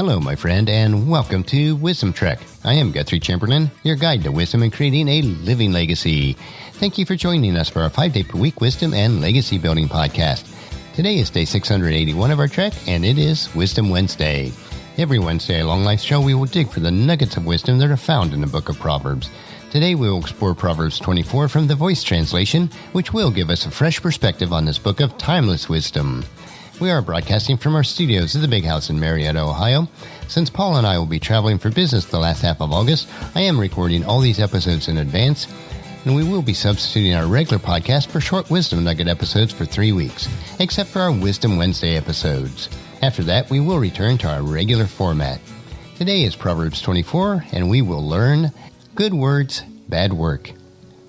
Hello, my friend, and welcome to Wisdom Trek. I am Guthrie Chamberlain, your guide to wisdom and creating a living legacy. Thank you for joining us for our 5-day-per-week wisdom and legacy building podcast. Today is day 681 of our trek, and it is Wisdom Wednesday. Every Wednesday along life's show, we will dig for the nuggets of wisdom that are found in the book of Proverbs. Today, we will explore Proverbs 24 from the Voice translation, which will give us a fresh perspective on this book of timeless wisdom. We are broadcasting from our studios at the Big House in Marietta, Ohio. Since Paula and I will be traveling for business the last half of August, I am recording all these episodes in advance, and we will be substituting our regular podcast for short Wisdom Nugget episodes for 3 weeks, except for our Wisdom Wednesday episodes. After that, we will return to our regular format. Today is Proverbs 24, and we will learn good words, bad work.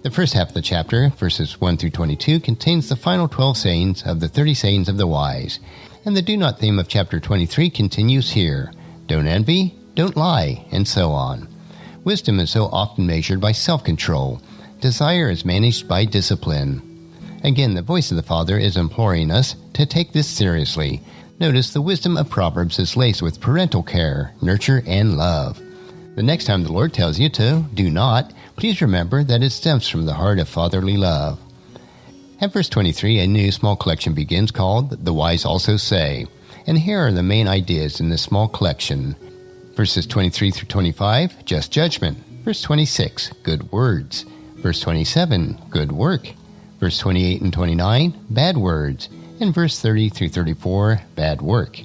The first half of the chapter, verses 1 through 22, contains the final 12 sayings of the 30 sayings of the wise. And the do not theme of chapter 23 continues here. Don't envy, don't lie, and so on. Wisdom is so often measured by self-control. Desire is managed by discipline. Again, the voice of the Father is imploring us to take this seriously. Notice the wisdom of Proverbs is laced with parental care, nurture, and love. The next time the Lord tells you to do not, please remember that it stems from the heart of fatherly love. At verse 23, a new small collection begins called The Wise Also Say. And here are the main ideas in this small collection. Verses 23 through 25, just judgment. Verse 26, good words. Verse 27, good work. Verse 28 and 29, bad words. And verse 30 through 34, bad work.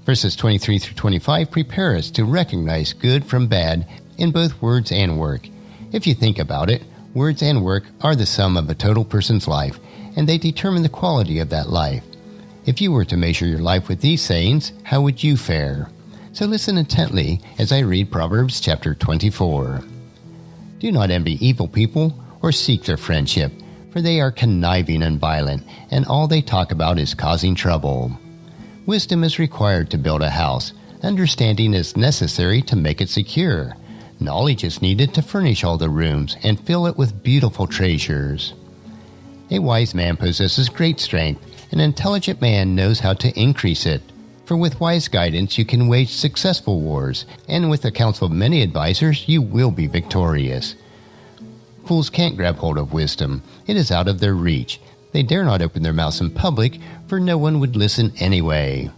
Verses 23 through 25 prepare us to recognize good from bad in both words and work. If you think about it, words and work are the sum of a total person's life, and they determine the quality of that life. If you were to measure your life with these sayings, how would you fare? So listen intently as I read Proverbs chapter 24. Do not envy evil people or seek their friendship, for they are conniving and violent, and all they talk about is causing trouble. Wisdom is required to build a house. Understanding is necessary to make it secure. Knowledge is needed to furnish all the rooms and fill it with beautiful treasures. A wise man possesses great strength. An intelligent man knows how to increase it. For with wise guidance you can wage successful wars, and with the counsel of many advisers you will be victorious. Fools can't grab hold of wisdom. It is out of their reach. They dare not open their mouths in public, for no one would listen anyway.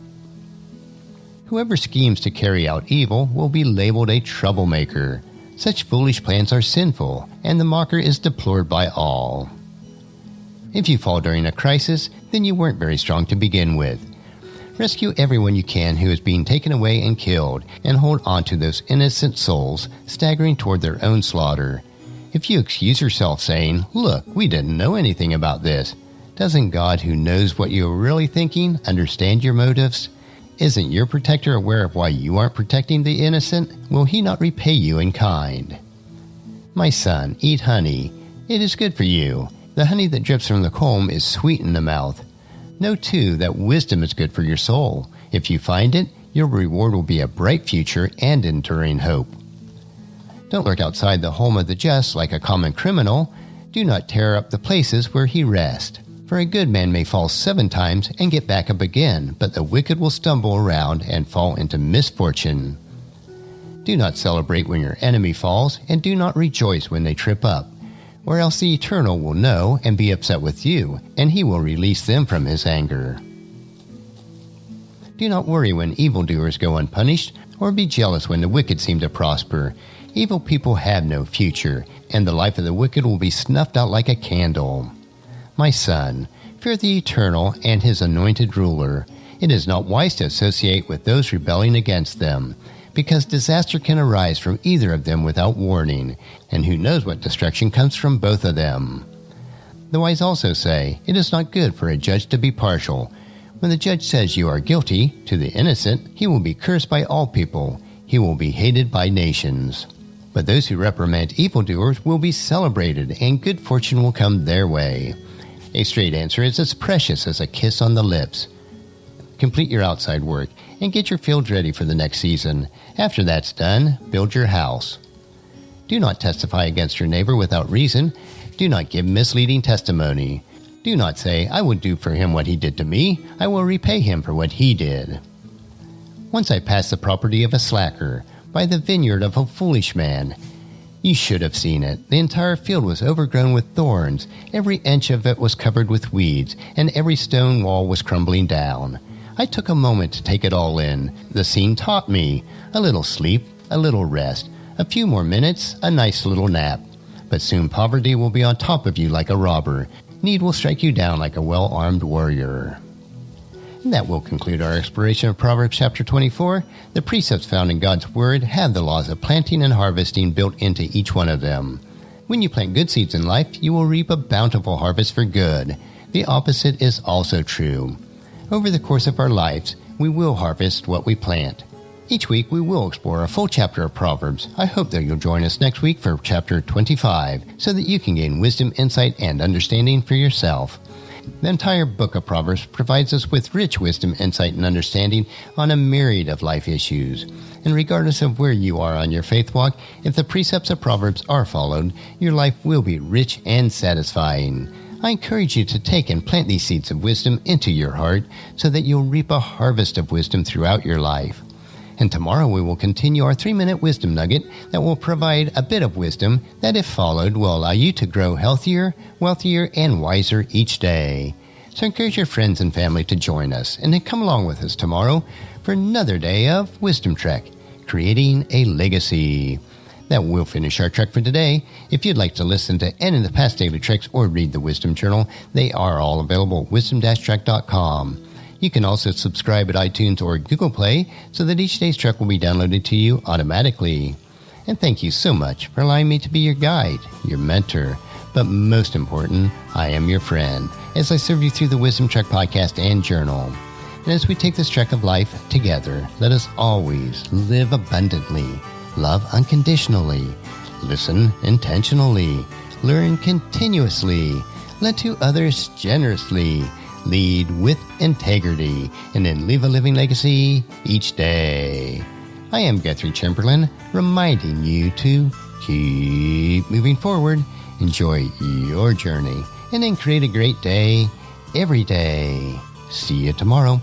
Whoever schemes to carry out evil will be labeled a troublemaker. Such foolish plans are sinful, and the mocker is deplored by all. If you fall during a crisis, then you weren't very strong to begin with. Rescue everyone you can who is being taken away and killed, and hold on to those innocent souls staggering toward their own slaughter. If you excuse yourself saying, "Look, we didn't know anything about this," doesn't God, who knows what you are really thinking, understand your motives? Isn't your protector aware of why you aren't protecting the innocent? Will he not repay you in kind? My son, eat honey. It is good for you. The honey that drips from the comb is sweet in the mouth. Know, too, that wisdom is good for your soul. If you find it, your reward will be a bright future and enduring hope. Don't lurk outside the home of the just like a common criminal. Do not tear up the places where he rests. For a good man may fall 7 times and get back up again, but the wicked will stumble around and fall into misfortune. Do not celebrate when your enemy falls, and do not rejoice when they trip up, or else the Eternal will know and be upset with you, and he will release them from his anger. Do not worry when evildoers go unpunished, or be jealous when the wicked seem to prosper. Evil people have no future, and the life of the wicked will be snuffed out like a candle. My son, fear the Eternal and his anointed ruler. It is not wise to associate with those rebelling against them, because disaster can arise from either of them without warning, and who knows what destruction comes from both of them. The wise also say, it is not good for a judge to be partial. When the judge says you are guilty, to the innocent, he will be cursed by all people. He will be hated by nations. But those who reprimand evildoers will be celebrated, and good fortune will come their way. A straight answer is as precious as a kiss on the lips. Complete your outside work and get your fields ready for the next season. After that's done, build your house. Do not testify against your neighbor without reason. Do not give misleading testimony. Do not say, I will do for him what he did to me. I will repay him for what he did. Once I passed the property of a slacker, by the vineyard of a foolish man. You should have seen it. The entire field was overgrown with thorns. Every inch of it was covered with weeds, and every stone wall was crumbling down. I took a moment to take it all in. The scene taught me. A little sleep, a little rest, a few more minutes, a nice little nap. But soon poverty will be on top of you like a robber. Need will strike you down like a well-armed warrior. And that will conclude our exploration of Proverbs chapter 24. The precepts found in God's Word have the laws of planting and harvesting built into each one of them. When you plant good seeds in life, you will reap a bountiful harvest for good. The opposite is also true. Over the course of our lives, we will harvest what we plant. Each week, we will explore a full chapter of Proverbs. I hope that you'll join us next week for chapter 25, so that you can gain wisdom, insight, and understanding for yourself. The entire book of Proverbs provides us with rich wisdom, insight, and understanding on a myriad of life issues. And regardless of where you are on your faith walk, if the precepts of Proverbs are followed, your life will be rich and satisfying. I encourage you to take and plant these seeds of wisdom into your heart so that you'll reap a harvest of wisdom throughout your life. And tomorrow we will continue our 3-minute Wisdom Nugget that will provide a bit of wisdom that, if followed, will allow you to grow healthier, wealthier, and wiser each day. So encourage your friends and family to join us and then come along with us tomorrow for another day of Wisdom Trek, creating a legacy. That will finish our trek for today. If you'd like to listen to any of the past daily treks or read the Wisdom Journal, they are all available at wisdom-trek.com. You can also subscribe at iTunes or Google Play so that each day's trek will be downloaded to you automatically. And thank you so much for allowing me to be your guide, your mentor, but most important, I am your friend as I serve you through the Wisdom Trek podcast and journal. And as we take this trek of life together, let us always live abundantly, love unconditionally, listen intentionally, learn continuously, lend to others generously, lead with integrity, and then leave a living legacy each day. I am Guthrie Chamberlain, reminding you to keep moving forward, enjoy your journey, and then create a great day every day. See you tomorrow.